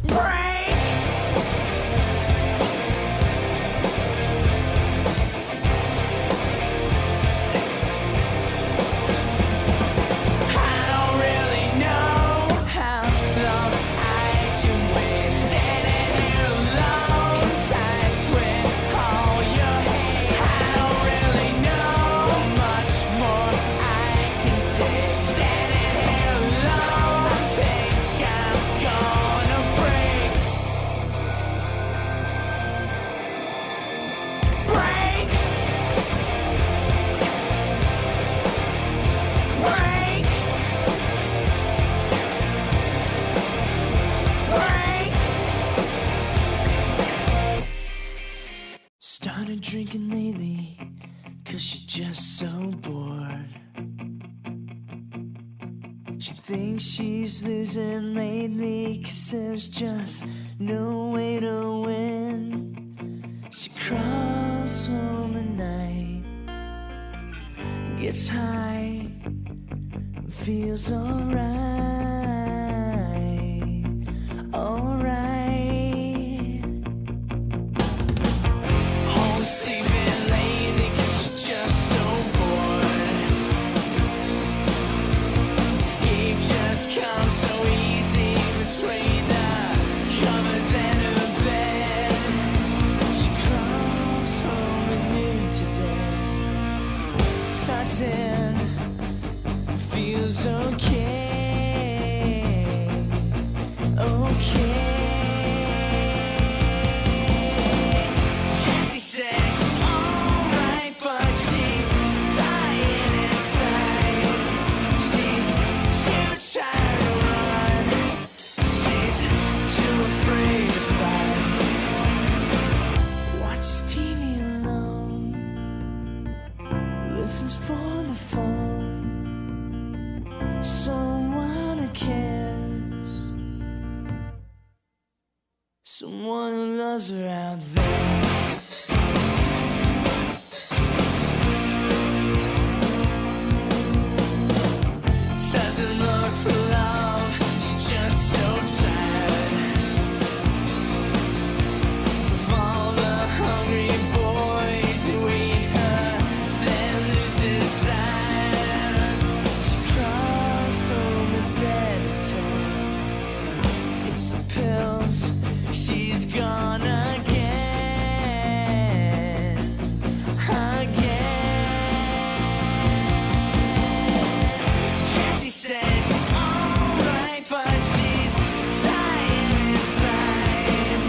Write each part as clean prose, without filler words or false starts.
Break! I don't really know how long I can wait. Standing here alone inside with all your hate. I don't really know much more I can take. Standing here alone, I think I'm gonna break. Break! Break! Break! Started drinking lately, 'cause she's just so bored. She thinks she's losing lately, 'cause there's just no way to win. She crawls home at night, gets high, and feels alright. Alright. Home sleeping lately, 'cause she's just so bored. Escape just comes so easy between the covers and her bed. She crawls home at noon today, tucks in, feels okay, okay. Jessie says she's alright, but she's dying inside. She's too tired to run, she's too afraid to fight. Watches TV alone, listens for the phone. Someone who cares, someone who loves her out there. Doesn't look for love, she's just so tired of all the hungry boys who eat her, then lose desire. She crawls home in bed at 10, gets some pills, she's gone again, again. Jessie says she's alright, but she's dying inside.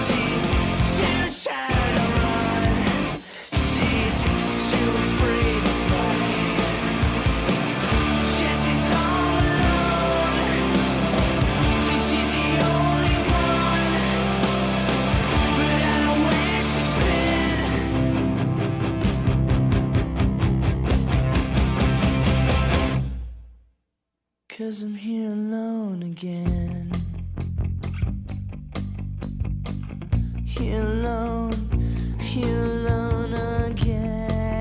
She's too tired to run, she's too afraid to fight. Jessie's all alone, and she's the only one, but I know where she's been. 'Cause I'm here alone again. Here alone again.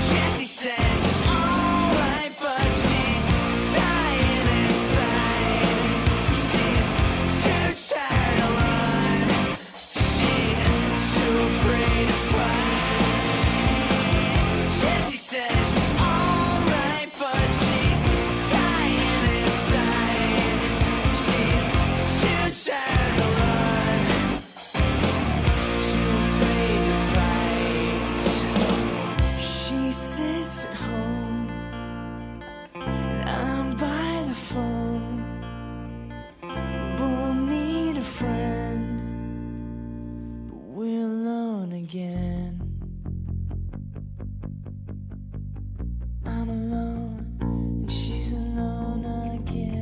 Jessie says she's alright, but she's dying inside. She's too tired to run, she's too afraid to fight. Jessie says she's alright, but she's dying inside. She's too tired to run, too afraid to fight. She sits at home, and I'm by the phone. Both need a friend, but we're alone again. I'm alone, and she's alone again.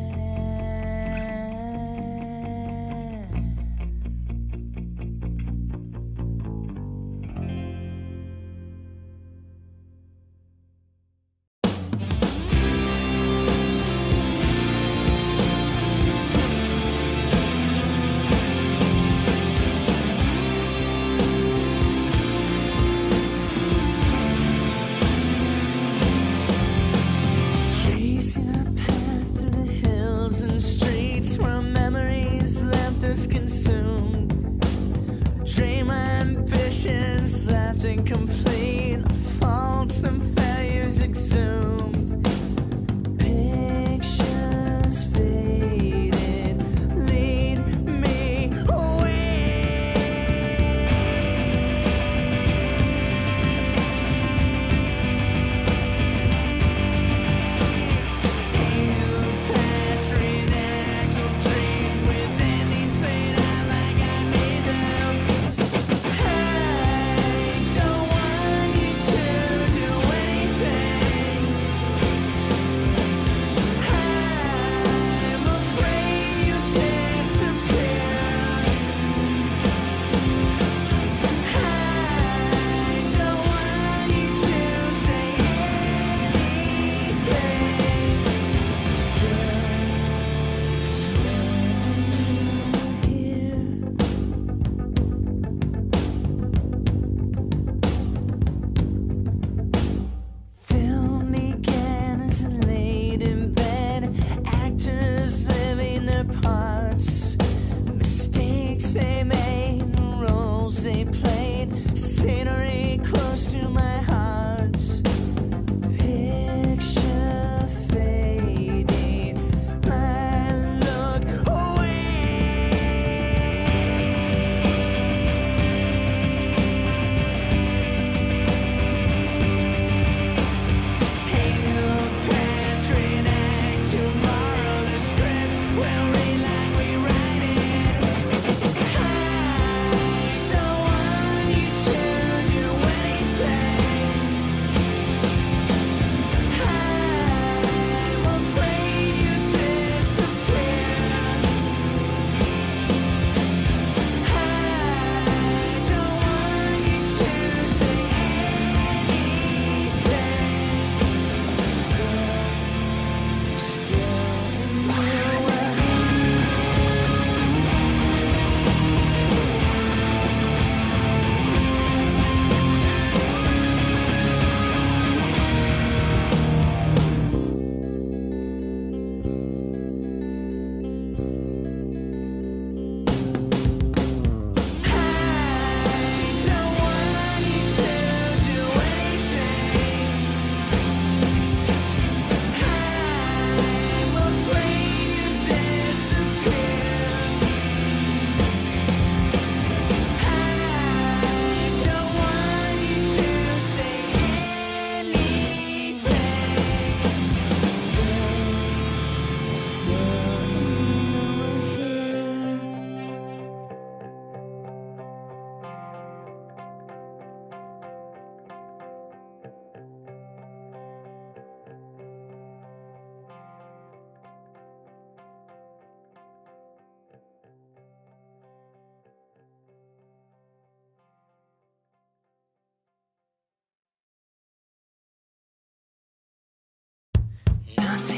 Nothing.